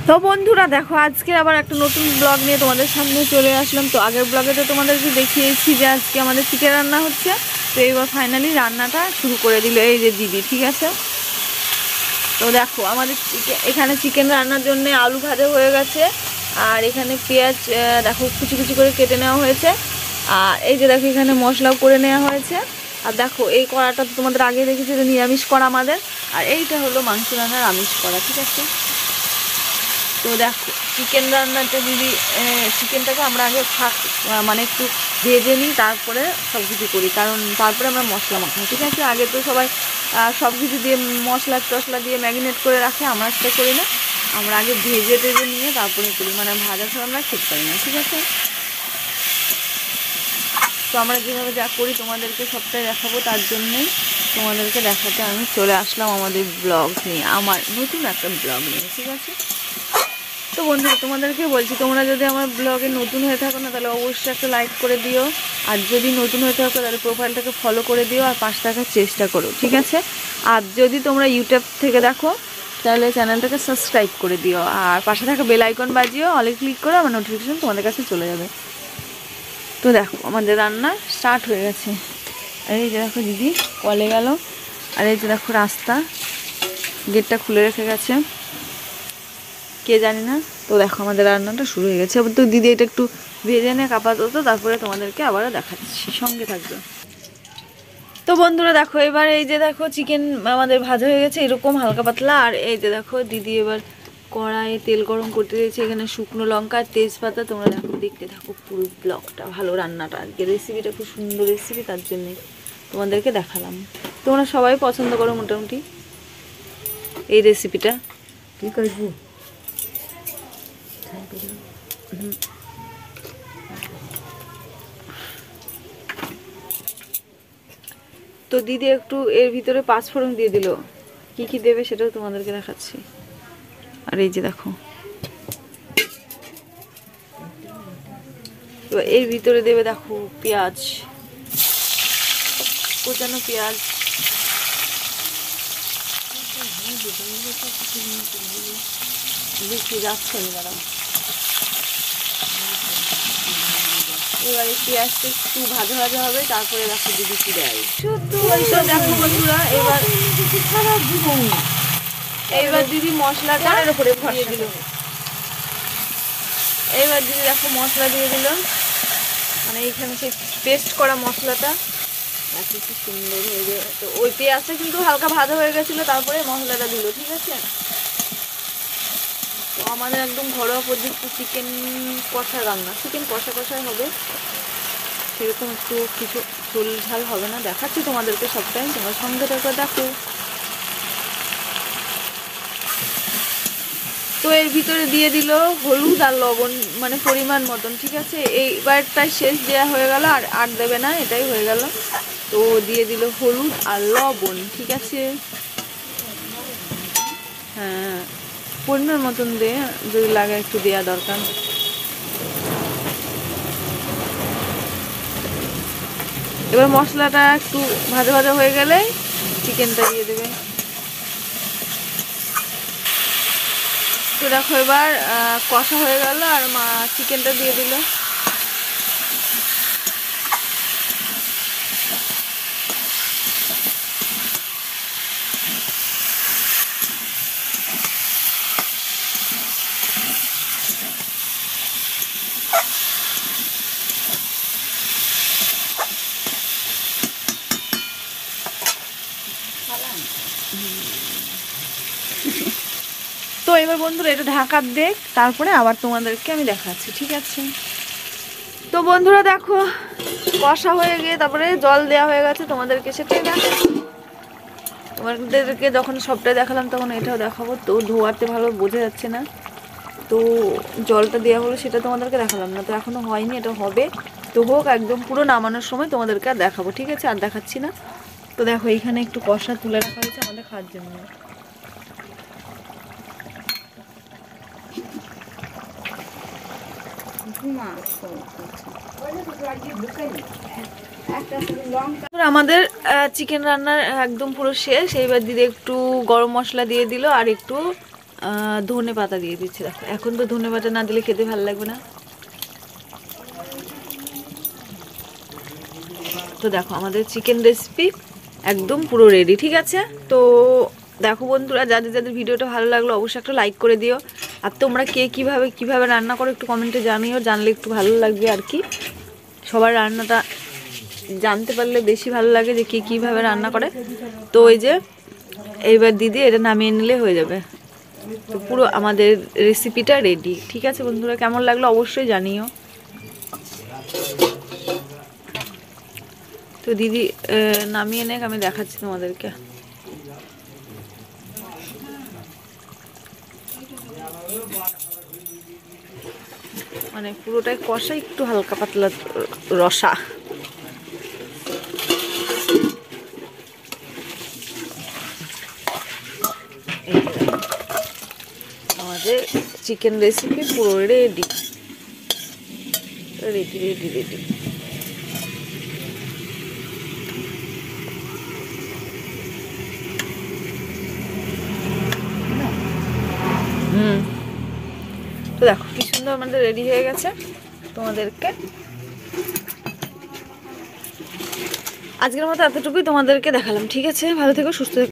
তো বন্ধুরা দেখো, আজকে আবার একটা নতুন ব্লগ নিয়ে তোমাদের সামনে চলে আসলাম। তো আগের ব্লগে তো তোমাদেরকে দেখিয়েছি যে আজকে আমাদের চিকেন রান্না হচ্ছে। তো এবার ফাইনালি রান্নাটা শুরু করে দিল এই যে দিদি, ঠিক আছে। তো দেখো আমাদের এখানে চিকেন রান্নার জন্য আলু ভাজা হয়ে গেছে, আর এখানে পেঁয়াজ দেখো কুচি কুচি করে কেটে নেওয়া হয়েছে, আর এই যে দেখো এখানে মশলাও করে নেওয়া হয়েছে। আর দেখো এই কড়াটা তো তোমাদের আগে দেখেছি যে নিরামিষ কড়া আমাদের, আর এইটা হলো মাংস রান্নার আমিষ কড়া, ঠিক আছে। তো দেখো চিকেন রান্নাতে দিদি চিকেনটাকে আমরা আগে মানে একটু ভেজে নিই, তারপরে সব কিছু করি, কারণ তারপরে আমরা মশলা মাখাই, ঠিক আছে। আগে তো সবাই সব কিছু দিয়ে মশলা টশলা দিয়ে ম্যারিনেট করে রাখে, আমরা সেটা করি না। আমরা আগে ভেজে টেজে নিয়ে তারপরে করি, মানে ভাজা ছাড়া আমরা খেতে পারি না, ঠিক আছে। তো আমরা যেভাবে যা করি তোমাদেরকে সবটাই দেখাবো, তার জন্যেই তোমাদেরকে দেখাতে আমি চলে আসলাম আমাদের ব্লগ নিয়ে, আমার নতুন একটা ব্লগ নিয়ে, ঠিক আছে। তো বন্ধুরা তোমাদেরকে বলছি, তোমরা যদি আমার ব্লগে নতুন হয়ে থাকো না, তাহলে অবশ্যই একটা লাইক করে দিও, আর যদি নতুন হয়ে থাকো তাহলে প্রোফাইলটাকে ফলো করে দিও, আর পাশে থাকার চেষ্টা করো, ঠিক আছে। আর যদি তোমরা ইউটিউব থেকে দেখো তাহলে চ্যানেলটাকে সাবস্ক্রাইব করে দিও, আর পাশে থাকা বেল আইকন বাজিও, অলে ক্লিক করে আমার নোটিফিকেশন তোমাদের কাছে চলে যাবে। তো দেখো আমাদের রান্না স্টার্ট হয়ে গেছে, আর এই যে দেখো দিদি কলে গেল, আর এই যে দেখো রাস্তা, গেটটা খুলে রেখে গেছে কে জানি না। তো দেখো আমাদের রান্নাটা শুরু হয়ে গেছে। তো দিদি এটা একটু ভেজে নে আপাতত, তারপরে তোমাদেরকে আবারও দেখাচ্ছি, সঙ্গে থাকবে। তো বন্ধুরা দেখো এবার এই যে দেখো চিকেন আমাদের ভাজা হয়ে গেছে এরকম হালকা পাতলা, আর এই যে দেখো দিদি এবার কড়াইয়ে তেল গরম করতে দিয়েছে, এখানে শুকনো লঙ্কা তেজপাতা। তোমরা দেখো দেখতে থাকো পুরো ব্লগটা, ভালো রান্নাটা, আজকে রেসিপিটা খুব সুন্দর রেসিপি, তার জন্যে তোমাদেরকে দেখালাম। তোমরা সবাই পছন্দ করো মোটামুটি এই রেসিপিটা। কি করবো? তো দিদি একটু এর ভিতরে পাঁচফোড়ন দিয়ে দিল, কি কি দেবে সেটাও তোমাদেরকে দেখাচ্ছি। আর এই যে দেখো এবার এর ভিতরে দেবে দেখো পেঁয়াজ, কোচানো পেঁয়াজ, দেখি যাচ্ছে না দাঁড়াও। এবার এই পেঁয়াজটা একটু ভাজা ভাজা হবে, তারপরে দেখো দিদি কি দেয়। তো দেখো বন্ধুরা এইবার দিদি মশলাটা দিয়ে দিল, এইবার দিদি দেখো মশলা দিয়ে দিল, মানে এইখানে সেই পেস্ট করা মশলাটা এত কি সুন্দর হয়ে যায়। তো ওই পেঁয়াজটা কিন্তু হালকা ভাজা হয়ে গেছিলো, তারপরে মশলাটা দিল, ঠিক আছে। তো আমাদের একদম ঘরোয়া পদ্ধতি চিকেন কষা রান্না, চিকেন কষা কষাই হবে, সেরকম একটু কিছু ঝোল ঝাল হবে না, দেখাচ্ছি তোমাদেরকে সবটাই, তোমার সঙ্গে দেখো। তো এর ভিতরে দিয়ে দিল হলুদ আর লবণ, মানে পরিমাণ মতন, ঠিক আছে। এইবারটাই শেষ দেওয়া হয়ে গেল, আর দেবে না, এটাই হয়ে গেল। তো দিয়ে দিল হলুদ আর লবণ, ঠিক আছে। হ্যাঁ পরিমাণ মতন দিয়ে, যদি লাগে একটু দেওয়া দরকার। এবার মশলাটা একটু ভাজা ভাজা হয়ে গেলে চিকেনটা দিয়ে দেবে। তো দেখো এবার কষা হয়ে গেল, আর চিকেনটা দিয়ে দিল। তো এবার বন্ধুরা এটা ঢাকার দেখ, তারপরে আবার তোমাদেরকে আমি দেখাচ্ছি, ঠিক আছে। তো বন্ধুরা দেখো কষা হয়ে গিয়ে তারপরে জল দেওয়া হয়ে গেছে, তোমাদেরকে সেটাই দেখাচ্ছি। তোমাদেরকে যখন সবটাই দেখালাম তখন এটাও দেখাবো। তো ধোয়াতে ভালো বোঝা যাচ্ছে না, তো জলটা দেওয়া হলো সেটা তোমাদেরকে দেখালাম না, তো এখনো হয়নি, এটা হবে। তো হোক, একদম পুরো নামানোর সময় তোমাদেরকে আর দেখাবো, ঠিক আছে, আর দেখাচ্ছি না। তো দেখো এইখানে একটু কষা তুলে রাখা হয়েছে আমাদের খাওয়ার জন্য। আমাদের চিকেন রান্নার একদম পুরো শেষ। এইবার দিদি একটু গরম মশলা দিয়ে দিল, আর একটু ধনে পাতা দিয়ে দিচ্ছি। দেখো এখন তো ধনে পাতা না দিলে খেতে ভালো লাগবে না। তো দেখো আমাদের চিকেন রেসিপি একদম পুরো রেডি, ঠিক আছে। তো দেখো বন্ধুরা, যাদের যাদের ভিডিওটা ভালো লাগলো অবশ্যই একটা লাইক করে দিও। আর তোমরা কে কীভাবে রান্না করো একটু কমেন্টে জানিও, জানলে একটু ভালো লাগবে আর কি। সবার রান্নাটা জানতে পারলে বেশি ভালো লাগে যে কে কীভাবে রান্না করে। তো ওই যে এইবার দিদি এটা নামিয়ে নিলে হয়ে যাবে। তো পুরো আমাদের রেসিপিটা রেডি, ঠিক আছে বন্ধুরা। কেমন লাগলো অবশ্যই জানিও। তো দিদি নামিয়ে নেক, আমি দেখাচ্ছি তোমাদেরকে। মানে পুরোটাই কষা, একটু হালকা পাতলা রসা। আমাদের চিকেন রেসিপি পুরো রেডি রেডি রেডি রেডি। তো দেখো কি সুন্দর আমাদের রেডি হয়ে গেছে। তোমাদেরকে আজকের মতো এতটুকুই তোমাদেরকে দেখালাম, ঠিক আছে। ভালো থেকো, সুস্থ থেকো।